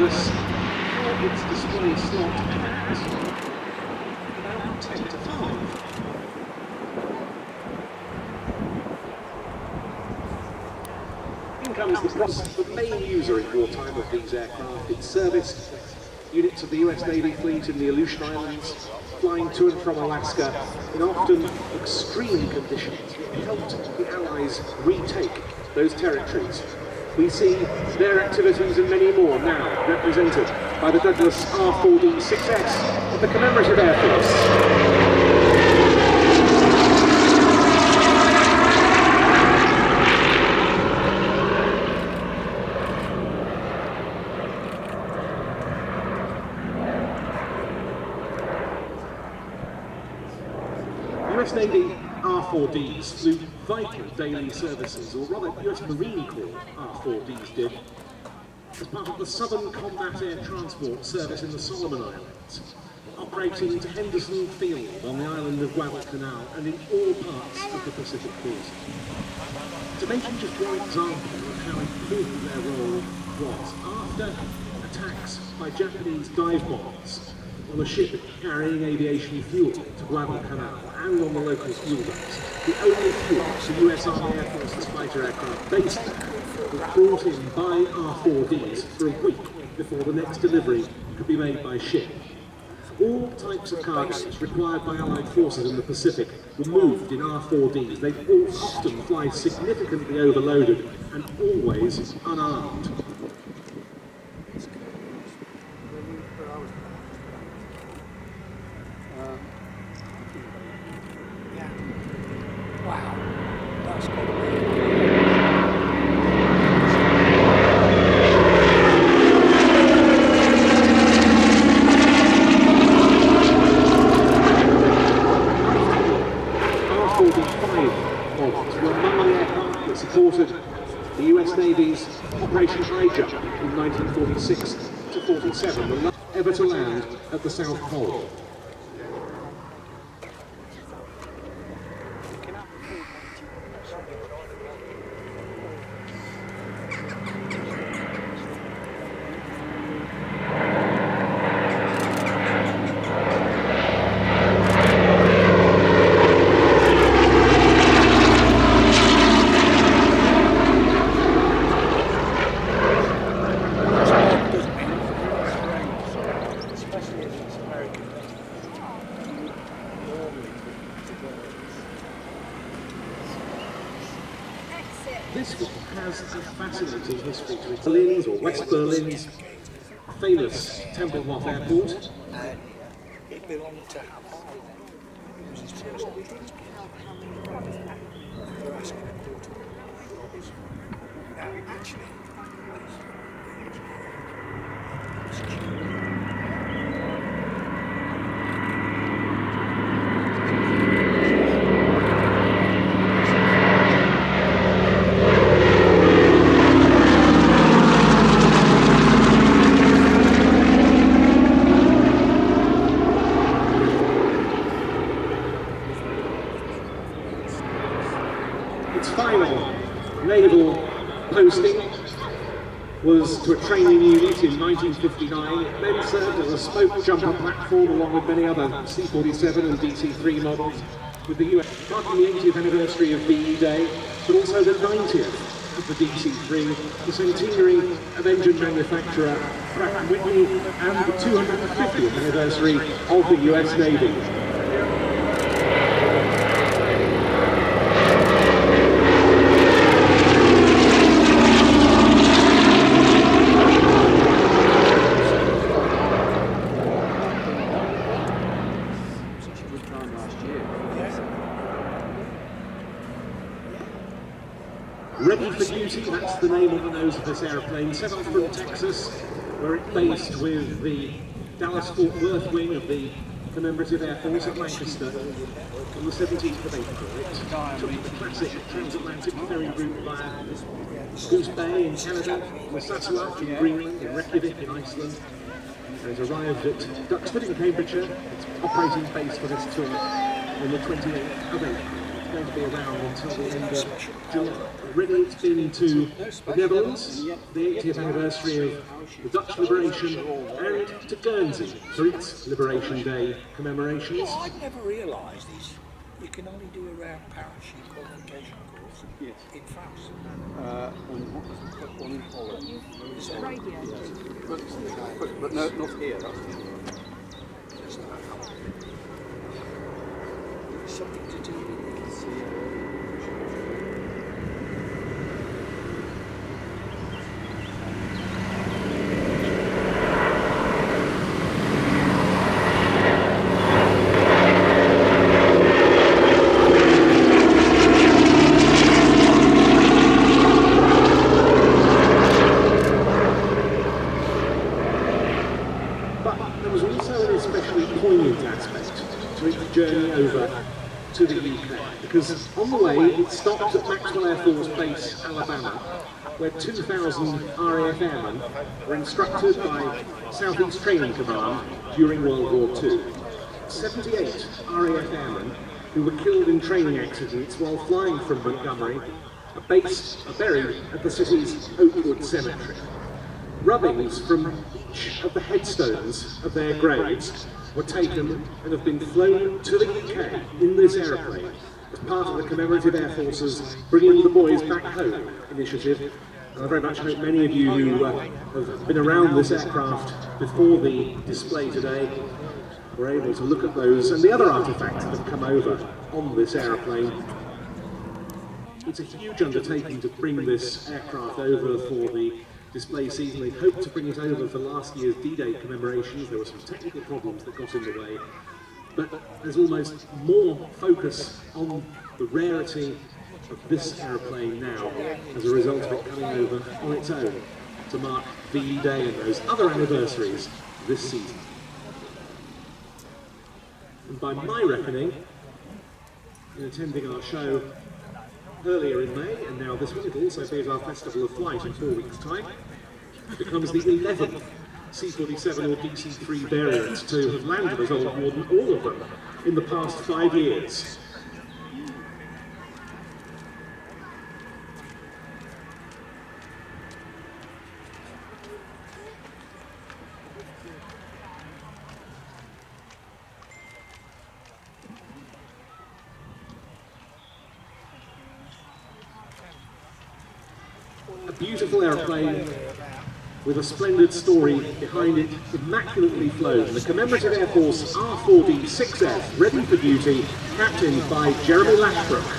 us how its display slot at about 10 to 5. In comes the process. The main user in wartime of these aircraft in service, units of the US Navy fleet in the Aleutian Islands, flying to and from Alaska in often extreme conditions, helped the Allies retake those territories. We see their activities and many more now represented by the Douglas R4D-6S of the Commemorative Air Force. US Navy R4Ds flew vital daily services, or rather US Marine Corps R4Ds did, as part of the Southern Combat Air Transport Service in the Solomon Islands, operating to Henderson Field on the island of Guadalcanal and in all parts of the Pacific Coast. To mention just one example of how important their role was, after attacks by Japanese dive bombers on a ship carrying aviation fuel to Guadalcanal and on the local fuel dumps, the only fuel the US Army Air Force's fighter aircraft based there was brought in by R4Ds for a week before the next delivery could be made by ship. All types of cargoes required by Allied forces in the Pacific were moved in R4Ds. They all often fly significantly overloaded and always unarmed. Wow, that's got to be. R4D-5 models were among the aircraft that supported the US Navy's Operation High Jump in 1946 to 47, the last ever to land at the South Pole. This has a fascinating history to it. Berlin's or West Berlin's famous Tempelhof Airport. It belonged to it was his first they're asking him to do it. Now, actually, its final naval posting was to a training unit in 1959. It then served as a spoke jumper platform along with many other C-47 and DC-3 models with the US, marking the 80th anniversary of VE Day, but also the 90th of the DC-3, the centenary of engine manufacturer Pratt & Whitney, and the 250th anniversary of the US Navy. Ready for duty, that's the name on the nose of this aeroplane, set off from Texas, where it based with the Dallas-Fort Worth wing of the Commemorative Air Force at Lancaster on the 17th of April. It took the classic transatlantic ferry route via Goose Bay in Canada, Nassau in Greenland, and Reykjavik in Iceland, and it arrived at Duxford in Cambridgeshire, its operating base for this tour, on the 28th of April. going to be around until the end of July. Already it's been to the Netherlands, the 80th anniversary of the Dutch liberation, and to Guernsey for its Liberation Day commemorations. What I'd never realised is you can only do a round parachute qualification course in France. One in Holland. Is that right? But no, not here. That's Something to do with it. But there was also an especially poignant aspect to its journey over to the UK, because on the way it stopped at Maxwell Air Force Base, Alabama, where 2,000 RAF airmen were instructed by Southeast Training Command during World War II. 78 RAF airmen who were killed in training accidents while flying from Montgomery are buried at the city's Oakwood Cemetery. Rubbings from each of the headstones of their graves were taken and have been flown to the UK in this aeroplane as part of the Commemorative Air Force's Bringing the Boys Back Home initiative. And I very much hope many of you who have been around this aircraft before the display today were able to look at those and the other artefacts that have come over on this aeroplane. It's a huge undertaking to bring this aircraft over for the display season. They hoped to bring it over for last year's D-Day commemorations. There were some technical problems that got in the way, but there's almost more focus on the rarity of this aeroplane now as a result of it coming over on its own to mark VE Day and those other anniversaries this season. And by my reckoning, in attending our show earlier in May, and now this week, it will also be at our Festival of Flight in 4 weeks' time. It becomes the 11th C-47 or DC-3 variant to have landed as Old Warden, all of them in the past 5 years. A beautiful aeroplane with a splendid story behind it, immaculately flown. The Commemorative Air Force R4D-6S, ready for duty, captained by Jeremy Lashbrook.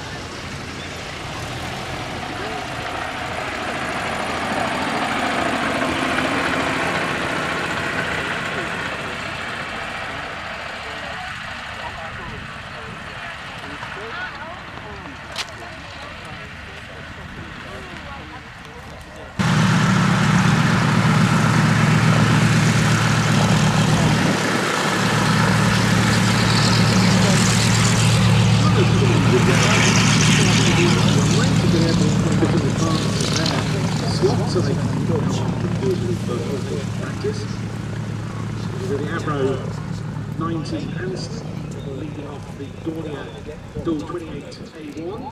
So they can go for practice. With the Avro 19 and leading off the Dornier Dual 28A1.